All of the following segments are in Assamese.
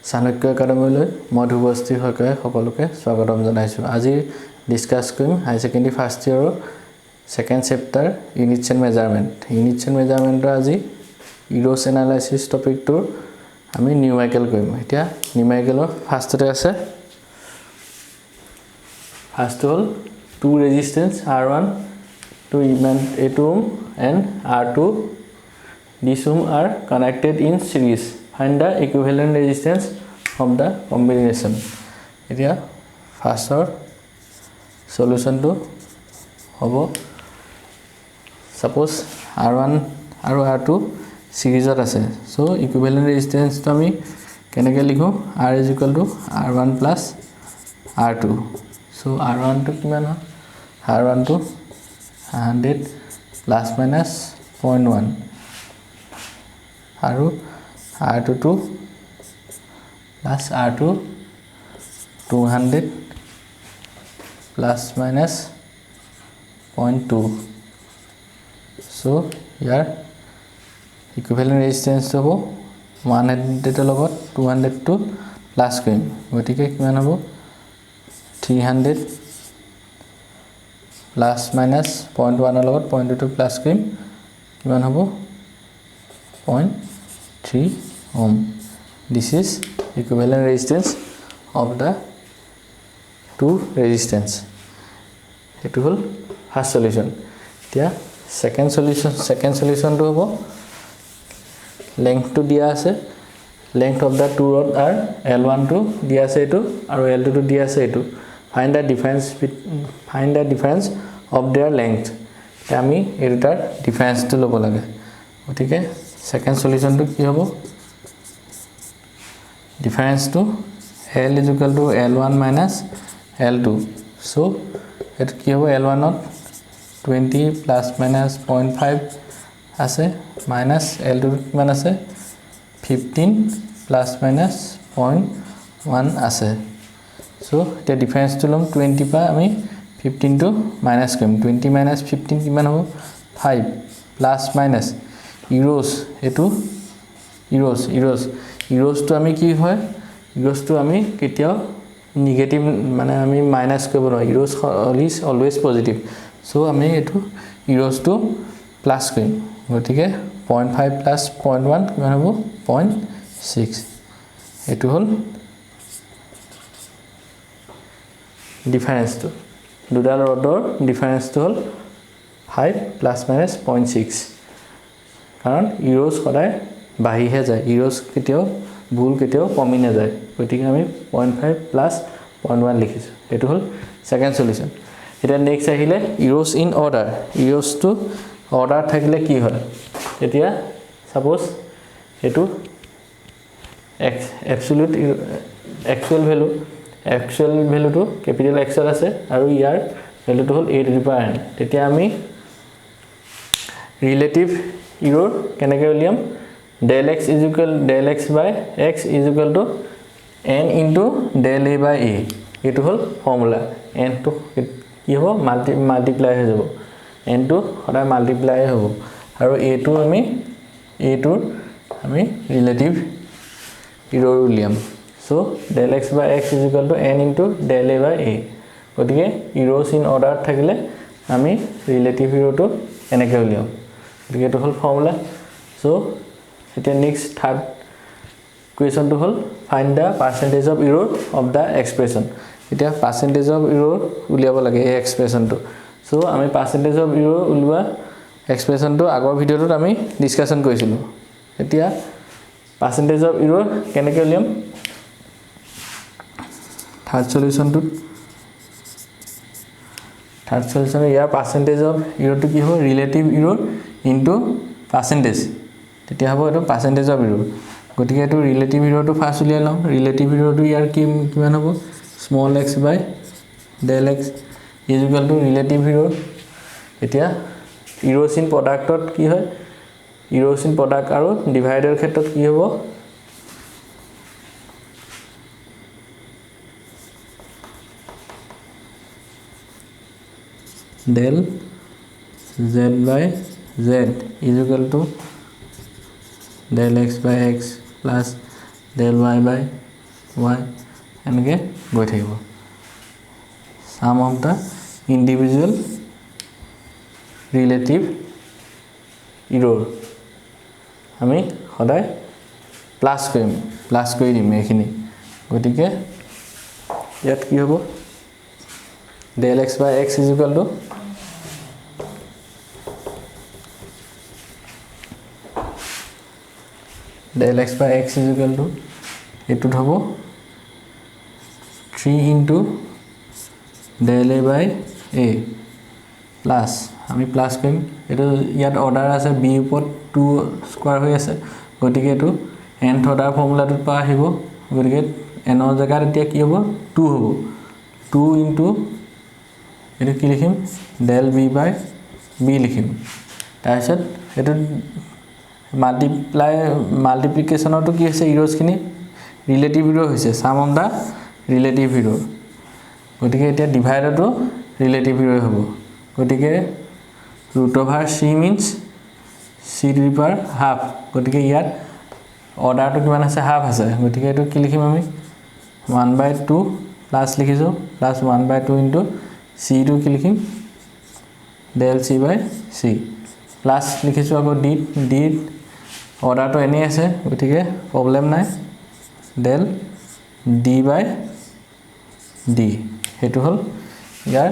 চাণক্য একাডেমীলৈ মই ধ্ৰুৱস্থিৰ শইকীয়াই সকলোকে স্বাগতম জনাইছোঁ। আজি ডিসকাস কৰিম হাই সেকেন্ডাৰী ফাৰ্ষ্ট ইয়াৰৰ second chapter units and measurement. Units and মেজাৰমেণ্টৰ আজি ইৰ'ছ এনালাইচিছ টপিকটোৰ আমি নিউমেৰিকেল কৰিম। এতিয়া নিউমেৰিকেলৰ ফাৰ্ষ্টতে আছে ফাৰ্ষ্ট হ'ল to resistance R1 to A2 ohm and R2. These ohm are connected in series. Find the equivalent resistance of the combination. Here first solution to hobo. Suppose R1 and R2 series ase. So equivalent resistance to ami keneke likho R is equal to R1 plus R2. So R1 to kiman ha R1 to 100 plus minus 0.1 আৰু R2 to plus R2 200 plus minus 0.2. So here equivalent resistance হ'ব 100 লগত 200 to plus কৰিম গতিকে কিমান হ'ব 300 plus minus 0.1 লগত 0.2 to plus কৰিম কিমান হ'ব 0.3 ohm. This is equivalent resistance of the two resistance. It will first solution. Here second solution to hobo length to dia ase length of the two rod are L1 to dia ase etu aru L2 to dia ase etu. Find the difference of their length. Ami etar difference to lobo lage gotike second solution to ki hobo difference to L is equal to L1 minus L2. So et ki hobo L1 not 20 plus minus 0.5 ase minus L2 kiman ase 15 plus minus 0.1 ase. So the difference to lom 20 pa ami 15 to minus krim 20 minus 15 kiman hobo 5 plus minus ইৰ'ছ এটো ইৰ'ছ to আমি কি হয় ইৰ'ছ to আমি কেতিয়াও নেগেটিভ মানে আমি মাইনাস কৰিব নোৱাৰো ইৰ'ছ is always positive. So আমি এটো ইৰ'ছ to প্লাস কৰিম গতিকে 0.5 plus 0.1 কিমান হ'ব 0.6. এটো হ'ল ডিফাৰেন্স to দুডাল ৰডৰ ডিফাৰেন্স to হ'ল 5 plus minus 0.6 কাৰণ ইৰ'ছ সদায় বাঢ়িহে যায় ইৰ'ছ কেতিয়াও ভুল কেতিয়াও কমি না যায় গতিকে আমি 0.5 plus 0.1 লিখিছো এটো হ'ল সেকেন্ড সলিউশন. এটা নেক্সট আহিলে ইৰ'ছ ইন অৰ্ডাৰ ইৰ'ছ টু অৰ্ডাৰ থাকিলে কি হয় এতিয়া সাপোজ এটো absolute actual value to capital X আছে আৰু ইয়াৰ ভ্যালু to হ'ল a to the power n. তেতিয়া আমি relative error keneke uliam del x by x is equal to n into del a by a. Etu hol formula n to ki hobo multiply ho jabo n to hoda multiply hobo aru a to ami relative error uliam. So del x by x is equal to n into del a by a. Gotike errors in order thakile ami relative error to eneke uliam gotike to hol formula. So এতিয়া next third question to hol find the percentage of error of the expression. এতিয়া percentage of error উলিয়াব লাগে এই expression to. So আমি percentage of error উলিওৱা expression to আগৰ ভিডিওটোত আমি ডিসকাশন কৰিছিলো এতিয়া percentage of error কেনেকৈ উলিয়াম third solution year percentage of error to কি হ'ব relative error into percentage তেতিয়া হ'ব এটো percentage of error গতিকে এটো relative error to ফাৰ্স্ট উলিয়াই লম relative error to ইয়াৰ কিমান হ'ব small x by del x is equal to relative error. এতিয়া errors in product কি হয় errors in product আৰু ডিভাইডৰ ক্ষেত্ৰত কি হ'ব del z by z is equal to del x by x plus del y by y এনেকৈ গৈ থাকিব sum of the individual relative error আমি সদায় প্লাস কৰি দিম এইখিনি গতিকে ইয়াত কি হ'ব del x by x is equal to del x by x is equal to এটুত হ'ব 3 into del a by a plus আমি প্লাস কৰিম এটো ইয়াত অৰ্ডাৰ আছে b ওপৰত 2 স্কয়াৰ হৈ আছে গতিকে এটো nth অৰ্ডাৰ ফৰ্মুলাটোত পা আহিব গতিকে n ৰ জায়গাত এতিয়া কি হ'ব 2 হ'ব 2 into এটো কি লিখিম del b by b লিখিম তাৰপিছত এটো মাল্টিপ্লিকেশনটো কি হৈছে ইৰ'জ খিনি ৰিলেটিভ ইৰ'ৰ হৈছে সাম অফ দা ৰিলেটিভ ইৰ'ৰ গতিকে এতিয়া ডিভাইডটো ৰিলেটিভ ইৰ'ৰ হ'ব গতিকে √c means c to the power half গতিকে ইয়াত অৰ্ডাৰটো কিমান আছে হাফ আছে গতিকে এটো কি লিখিম আমি 1/2 প্লাস লিখিছো প্লাস 1/2 into c টো কি লিখিম del c by c plus লিখিছো আকৌ d অৰ্ডাৰটো এনে আছে গতিকে প্ৰবলেম নাই del d by d হেতু হল ইয়াৰ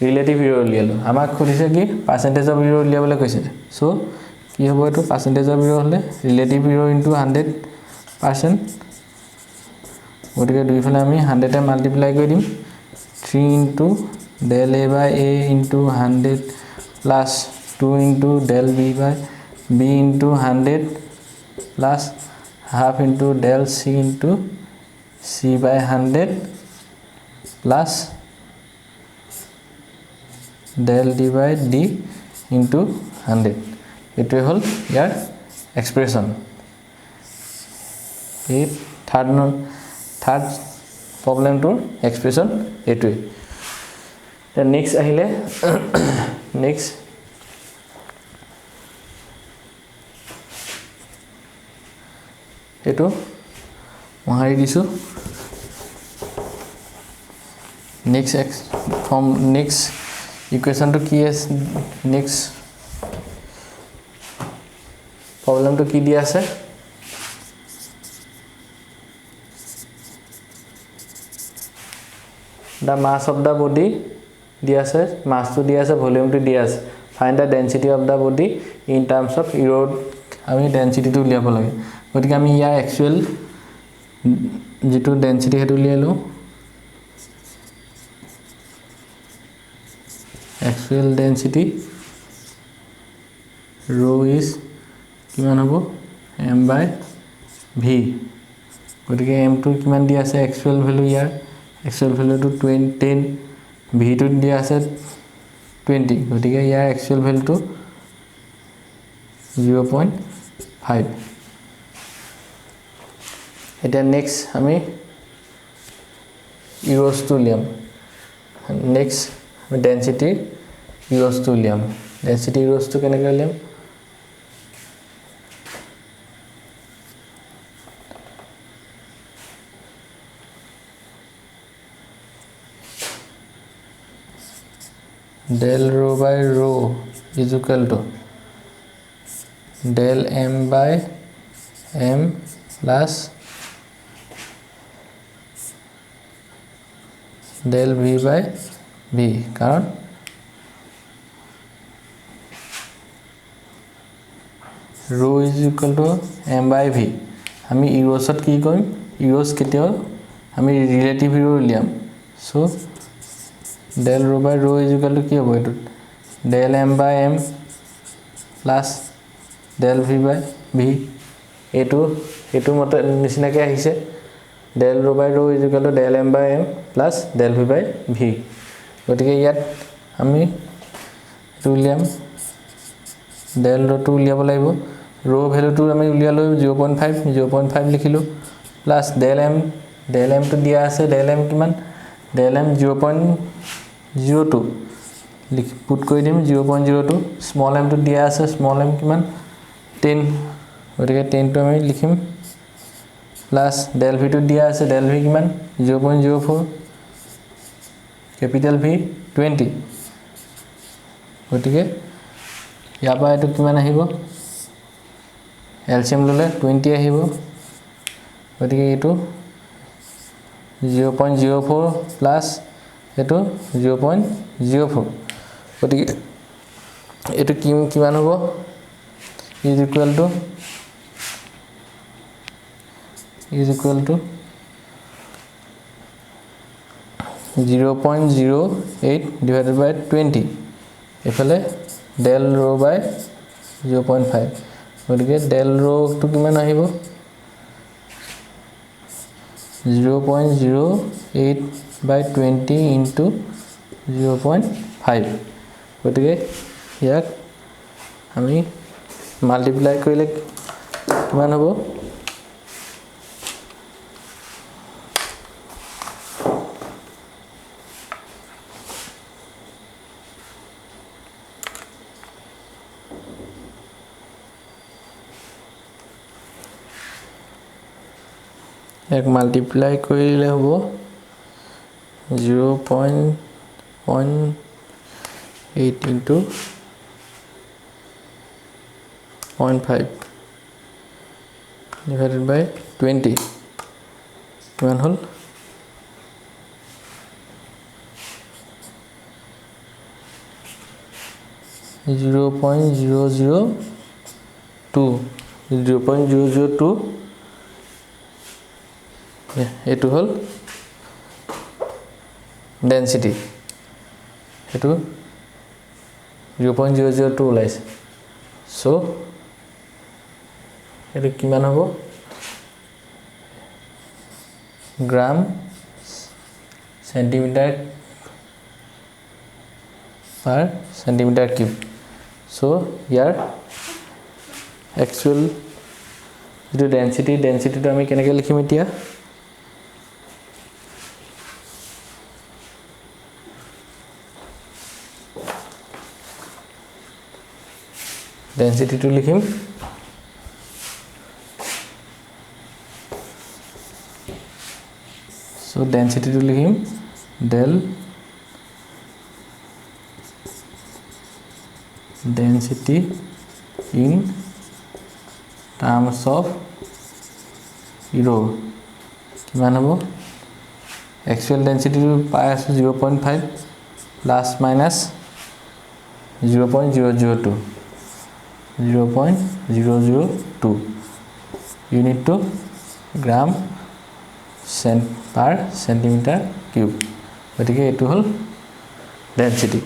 ৰিলেটিভ ইৰ'ৰ উলিয়ালো আমাক খুলিছে কি পাৰ্সেন্টেজ অফ ইৰ'ৰ উলিয়াবলৈ কৈছে সো কি হ'ব এটো পাৰ্সেন্টেজ অফ ইৰ'ৰ হলে ৰিলেটিভ ইৰ'ৰ ইনটু 100% গতিকে দুইফালে আমি 100 এ মাল্টিপ্লাই কৰি দিম 3 into del a by a into 100 plus 2 into del b by b into 100 plus half into del c into c by 100 plus del d by d into 100 এটো হল ইয়াৰ এক্সপ্ৰেশন এই থাৰ্ড প্ৰবলেমটোৰ এক্সপ্ৰেশন এটোই তে নেক্সট আহিলে নেক্সট এটো মহাৰি দিছো নেক্সট ইকুৱেশ্যন to কি আছে নেক্সট প্ৰবলেম to কি দিয়া আছে the mass of the body দিয়া আছে mass to দিয়া আছে volume to দিয়া আছে find the density of the body in terms of error আমি density to উলিয়াব লাগে গতিকে আমি ইয়াৰ actual যেটো density হেতু উলিয়ালো actual density rho is কিমান হ'ব m by v গতিকে m to কিমান দিয়া আছে actual value year actual value to 10 v to দিয়া আছে 20 গতিকে ইয়াৰ actual value to 0.5 এটা নেক্সট আমি ইৰ'জ to উলিয়াম নেক্সট density ইৰ'জ to উলিয়াম density ইৰ'জ to কেনেকৈ উলিয়াম del rho by rho is equal to del m by m plus del v by v কাৰণ rho is equal to m by v আমি ইৰ'জত কি কৰিম ইৰ'জ কেতিয়াও আমি ৰিলেটিভ ইৰ'ৰ উলিয়াম so del rho by rho is equal to কি হ'ব এটো del m by m plus del v by v এটো মতে নিচিনাকৈ আহিছে del rho by rho is equal to del m by m plus del v by v গতিকে ইয়াত আমি এটো উলিয়াম del rho to উলিয়াব লাগিব rho ভ্যালু to আমি উলিয়ালো 0.5 লিখিলো plus del m to দিয়া আছে del m কিমান del m 0.02 লিখি পুট কৰি দিম 0.02 স্মল m to দিয়া আছে স্মল m কিমান 10 গতিকে 10 to আমি লিখিম প্লাছ ডেল ভিটো দিয়া আছে ডেল ভি কিমান 0.04 কেপিটেল ভি 20 গতিকে ইয়াৰ পৰা এইটো কিমান আহিব এলচিএম ললে 20 আহিব গতিকে এইটো 0.04 প্লাছ এইটো 0.04 গতিকে এইটো কিমান হ'ব is equal to 0.08 divided by 20 এফালে del rho by 0.5 গতিকে del rho to কিমান আহিব 0.08 by 20 into 0.5 গতিকে ইয়াক আমি মাল্টিপ্লাই কৰিলে কিমান হ'ব এক মাল্টিপ্লাই কৰিলে হ'ব 0.8 into 0.5 divided by 20 কিমান হ'ল 0.002 এটো হল ডেন্সিটি এটো 0.002 ওলাইছে সো এটো কিমান হ'ব গ্রাম centimetre per centimeter cube so here actual density to আমি কেনেকৈ লিখিম এতিয়া density to লিখিম so density to লিখিম del density in terms of rho কিমান হ'ব actual density to পাই আছে 0.5 plus minus 0.002 unit to gram per centimeter cube গতিকে এটো হল density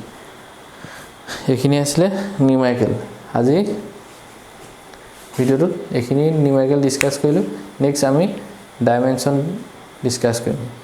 এখিনি আসলে নিউমেৰিকেল আজি ভিডিওটো এখিনি নিউমেৰিকেল ডিসকাস কৰিলো নেক্সট আমি ডাইমেনশন ডিসকাস কৰিম